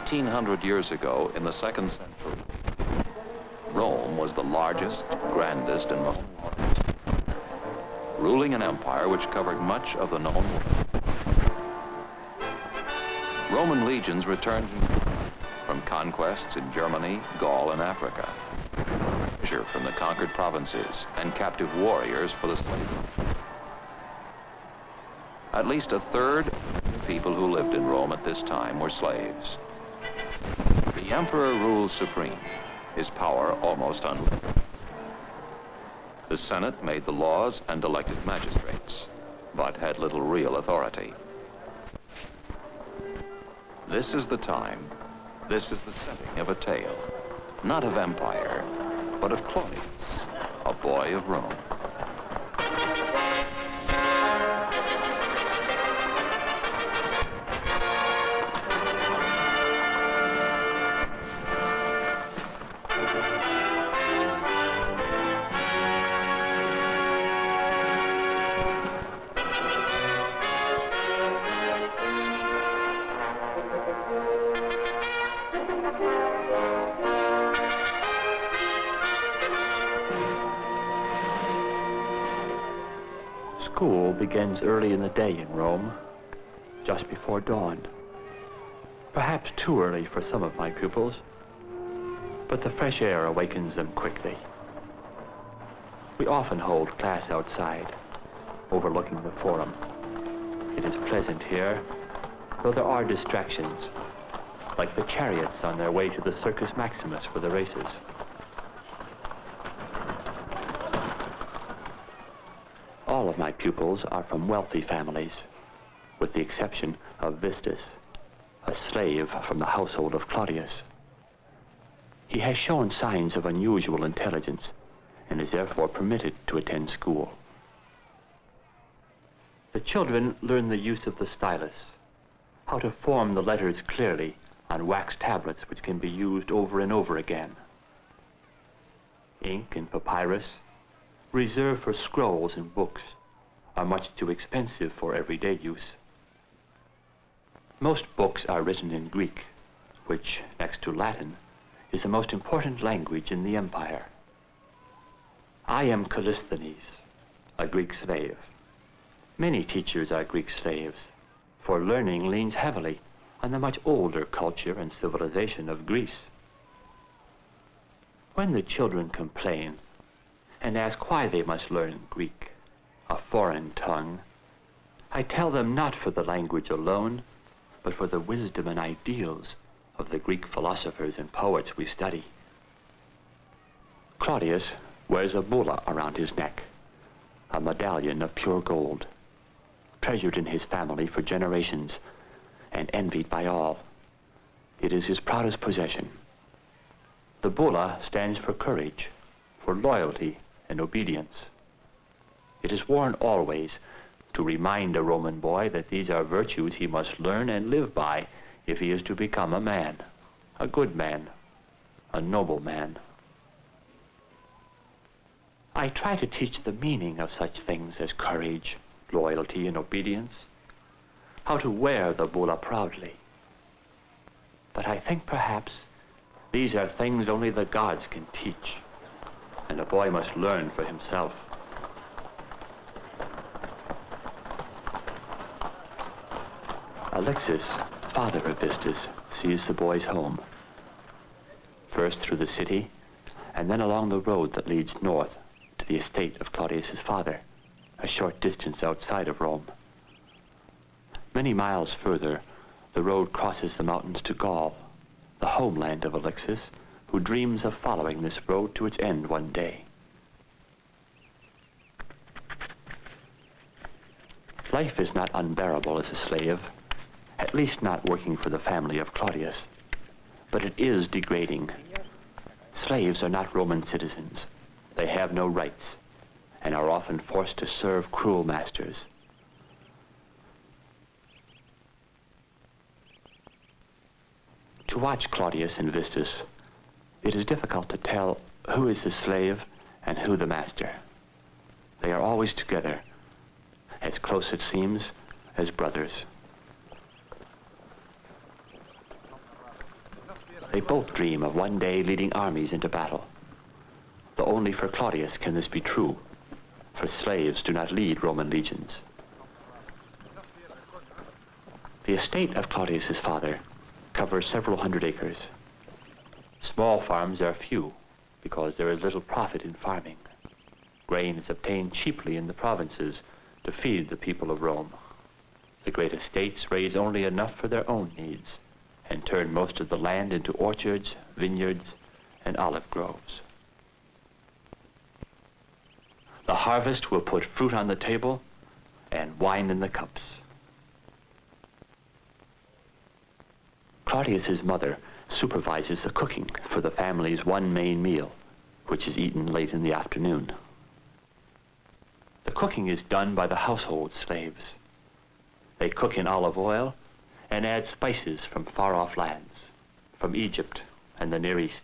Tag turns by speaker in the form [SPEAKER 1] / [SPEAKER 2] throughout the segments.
[SPEAKER 1] 1,800 years ago, in the 2nd century, Rome was the largest, grandest, and most ruling an empire which covered much of the known world. Roman legions returned from conquests in Germany, Gaul, and Africa, treasure from the conquered provinces, and captive warriors for the slave. At least a third of the people who lived in Rome at this time were slaves. The emperor ruled supreme, his power almost unlimited. The Senate made the laws and elected magistrates, but had little real authority. This is the time, this is the setting of a tale, not of empire, but of Claudius, a boy of Rome.
[SPEAKER 2] School begins early in the day in Rome, just before dawn. Perhaps too early for some of my pupils, but the fresh air awakens them quickly. We often hold class outside, overlooking the Forum. It is pleasant here, though there are distractions, like the chariots on their way to the Circus Maximus for the races. All of my pupils are from wealthy families, with the exception of Vistus, a slave from the household of Claudius. He has shown signs of unusual intelligence and is therefore permitted to attend school. The children learn the use of the stylus, how to form the letters clearly on wax tablets which can be used over and over again. Ink and papyrus, reserved for scrolls and books, are much too expensive for everyday use. Most books are written in Greek, which, next to Latin, is the most important language in the empire. I am Callisthenes, a Greek slave. Many teachers are Greek slaves, for learning leans heavily on the much older culture and civilization of Greece. When the children complain and ask why they must learn Greek, a foreign tongue, I tell them not for the language alone, but for the wisdom and ideals of the Greek philosophers and poets we study. Claudius wears a bulla around his neck, a medallion of pure gold, treasured in his family for generations and envied by all. It is his proudest possession. The bulla stands for courage, for loyalty and obedience. It is worn always to remind a Roman boy that these are virtues he must learn and live by if he is to become a man, a good man, a noble man. I try to teach the meaning of such things as courage, loyalty, and obedience, how to wear the bulla proudly. But I think perhaps these are things only the gods can teach, and a boy must learn for himself. Alexis, father of Vistus, sees the boys home. First through the city, and then along the road that leads north to the estate of Claudius's father, a short distance outside of Rome. Many miles further, the road crosses the mountains to Gaul, the homeland of Alexis, who dreams of following this road to its end one day. Life is not unbearable as a slave, at least not working for the family of Claudius, but it is degrading. Slaves are not Roman citizens. They have no rights and are often forced to serve cruel masters. To watch Claudius and Vistus, it is difficult to tell who is the slave and who the master. They are always together, as close it seems as brothers. They both dream of one day leading armies into battle. Though only for Claudius can this be true, for slaves do not lead Roman legions. The estate of Claudius's father covers several hundred acres. Small farms are few because there is little profit in farming. Grain is obtained cheaply in the provinces to feed the people of Rome. The great estates raise only enough for their own needs and turn most of the land into orchards, vineyards, and olive groves. The harvest will put fruit on the table and wine in the cups. Claudius's mother supervises the cooking for the family's one main meal, which is eaten late in the afternoon. The cooking is done by the household slaves. They cook in olive oil and add spices from far-off lands, from Egypt and the Near East.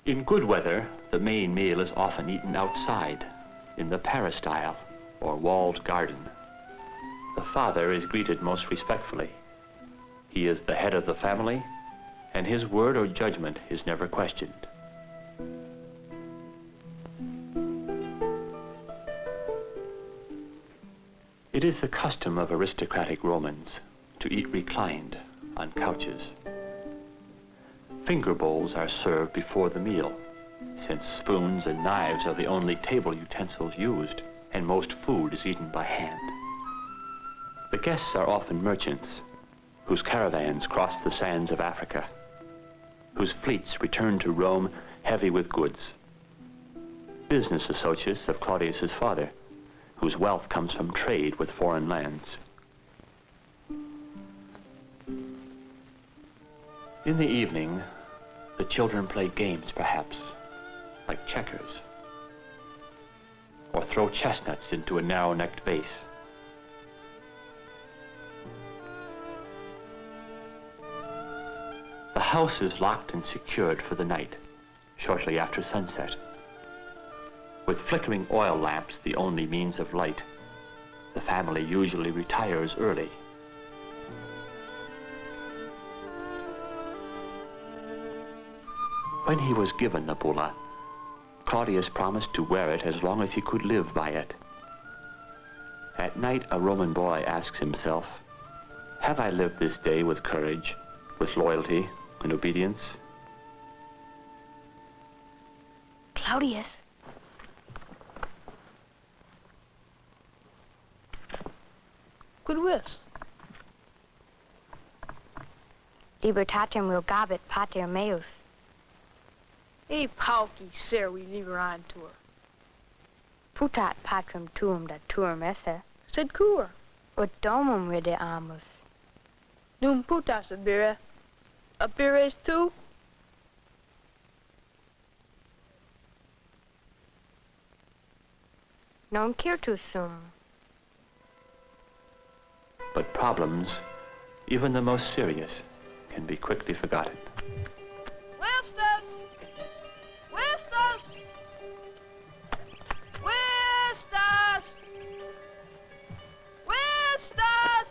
[SPEAKER 2] In good weather, the main meal is often eaten outside, in the peristyle, or walled garden. The father is greeted most respectfully. He is the head of the family, and his word or judgment is never questioned. It is the custom of aristocratic Romans to eat reclined on couches. Finger bowls are served before the meal, since spoons and knives are the only table utensils used, and most food is eaten by hand. The guests are often merchants, whose caravans cross the sands of Africa, whose fleets return to Rome heavy with goods. Business associates of Claudius's father, whose wealth comes from trade with foreign lands. In the evening, the children play games, perhaps, like checkers, or throw chestnuts into a narrow-necked vase. The house is locked and secured for the night, shortly after sunset. With flickering oil lamps the only means of light, the family usually retires early. When he was given the bulla, Claudius promised to wear it as long as he could live by it. At night, a Roman boy asks himself, "Have I lived this day with courage, with loyalty and obedience?"
[SPEAKER 3] Claudius.
[SPEAKER 4] Quid
[SPEAKER 3] Libertatem will gabit pater meus.
[SPEAKER 4] E pauci servi liberantur.
[SPEAKER 3] Putat patrum tuum da tuum esse,
[SPEAKER 4] Sed cur,
[SPEAKER 3] ut domum rideamus.
[SPEAKER 4] num putas abire. Abires tu?
[SPEAKER 3] Non cirtus sum.
[SPEAKER 2] But problems, even the most serious, can be quickly forgotten.
[SPEAKER 4] Vistus! Vistus! Vistus! Vistus!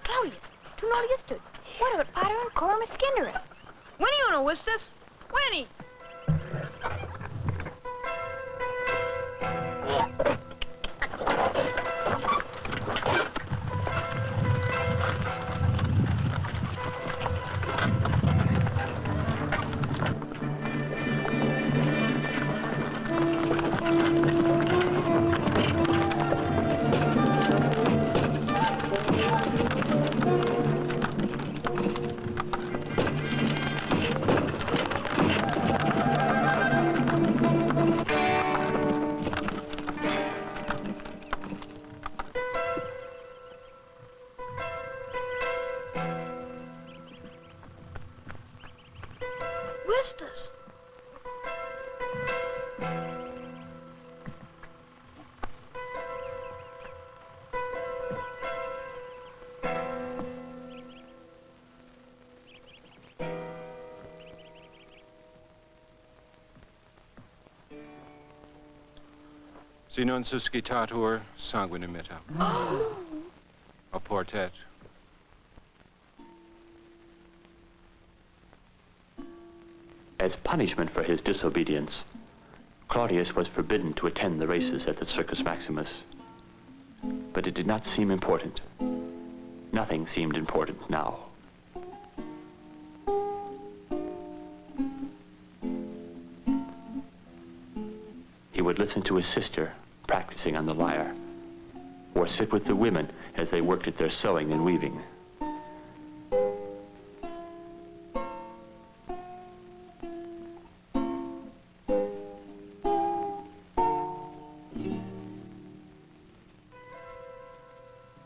[SPEAKER 3] Claudius, tu non istud. What about pater and corum scindere?
[SPEAKER 4] When you wanna Vistus? When
[SPEAKER 5] Si non suscitatur sanguinem metam. A portet.
[SPEAKER 2] As punishment for his disobedience, Claudius was forbidden to attend the races at the Circus Maximus. But it did not seem important. Nothing seemed important now. He would listen to his sister practicing on the lyre, or sit with the women as they worked at their sewing and weaving.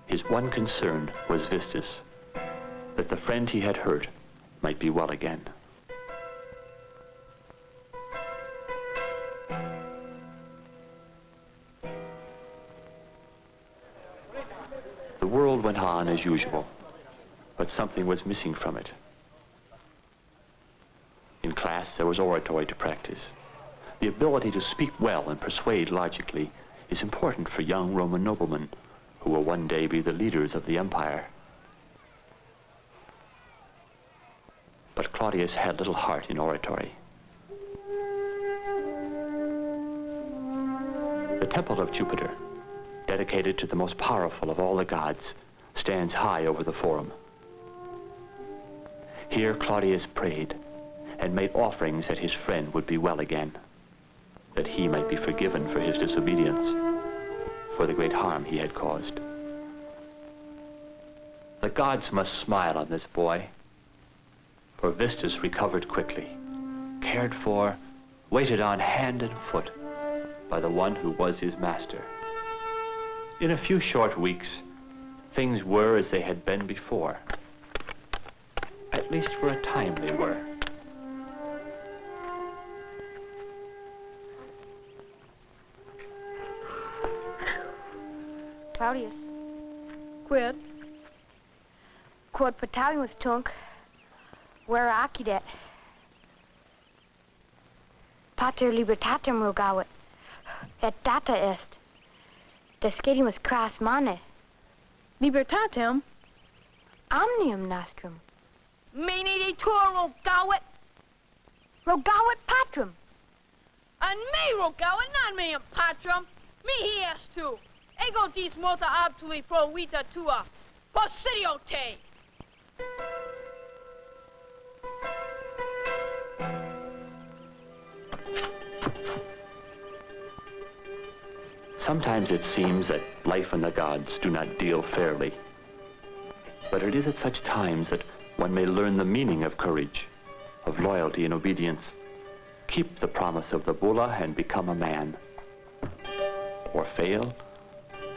[SPEAKER 2] His one concern was Vistus, that the friend he had hurt might be well again. The world went on as usual, but something was missing from it. In class, there was oratory to practice. The ability to speak well and persuade logically is important for young Roman noblemen who will one day be the leaders of the empire. But Claudius had little heart in oratory. The temple of Jupiter, dedicated to the most powerful of all the gods, stands high over the forum. Here Claudius prayed and made offerings that his friend would be well again, that he might be forgiven for his disobedience, for the great harm he had caused. The gods must smile on this boy, for Vistus recovered quickly, cared for, waited on hand and foot by the one who was his master. In a few short weeks, things were as they had been before. At least for a time they were.
[SPEAKER 3] Claudius,
[SPEAKER 4] Quid.
[SPEAKER 3] quod potalimus tunc, vera accidet. Pater libertatem rogavit, et data est. Descedimus cras mane,
[SPEAKER 4] Libertatem.
[SPEAKER 3] omnium nostrum.
[SPEAKER 4] Mene toro rogavit.
[SPEAKER 3] Rogavit patrum.
[SPEAKER 4] And me rogavit, non meum patrum. Me he est tu. Ego dis multa obtuli pro vita tua. Posidio te.
[SPEAKER 2] Sometimes it seems that life and the gods do not deal fairly. But it is at such times that one may learn the meaning of courage, of loyalty and obedience, keep the promise of the bulla and become a man, or fail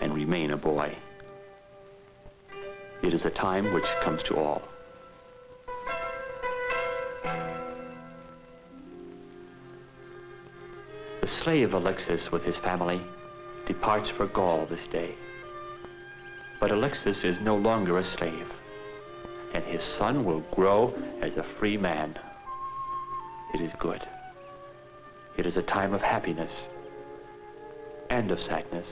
[SPEAKER 2] and remain a boy. It is a time which comes to all. The slave Alexis with his family departs for Gaul this day. But Alexis is no longer a slave, and his son will grow as a free man. It is good. It is a time of happiness and of sadness.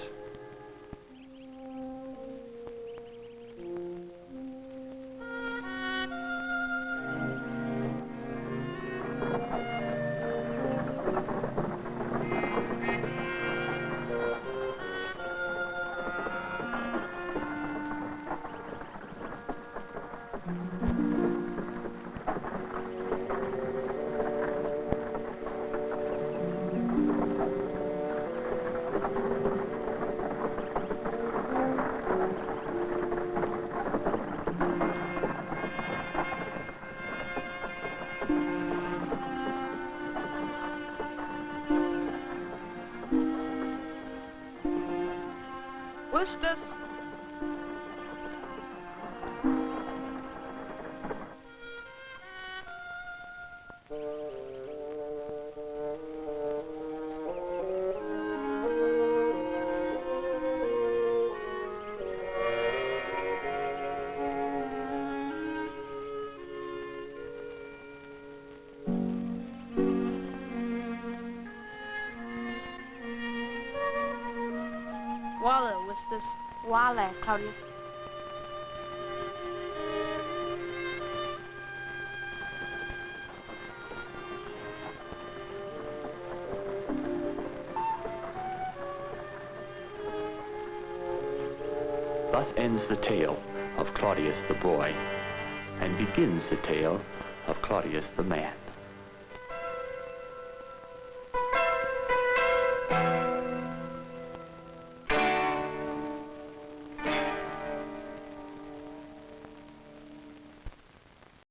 [SPEAKER 4] Vistus. Walla, Vistus.
[SPEAKER 3] Walla, Claudius.
[SPEAKER 2] Thus ends the tale of Claudius the boy, and begins the tale of Claudius the man.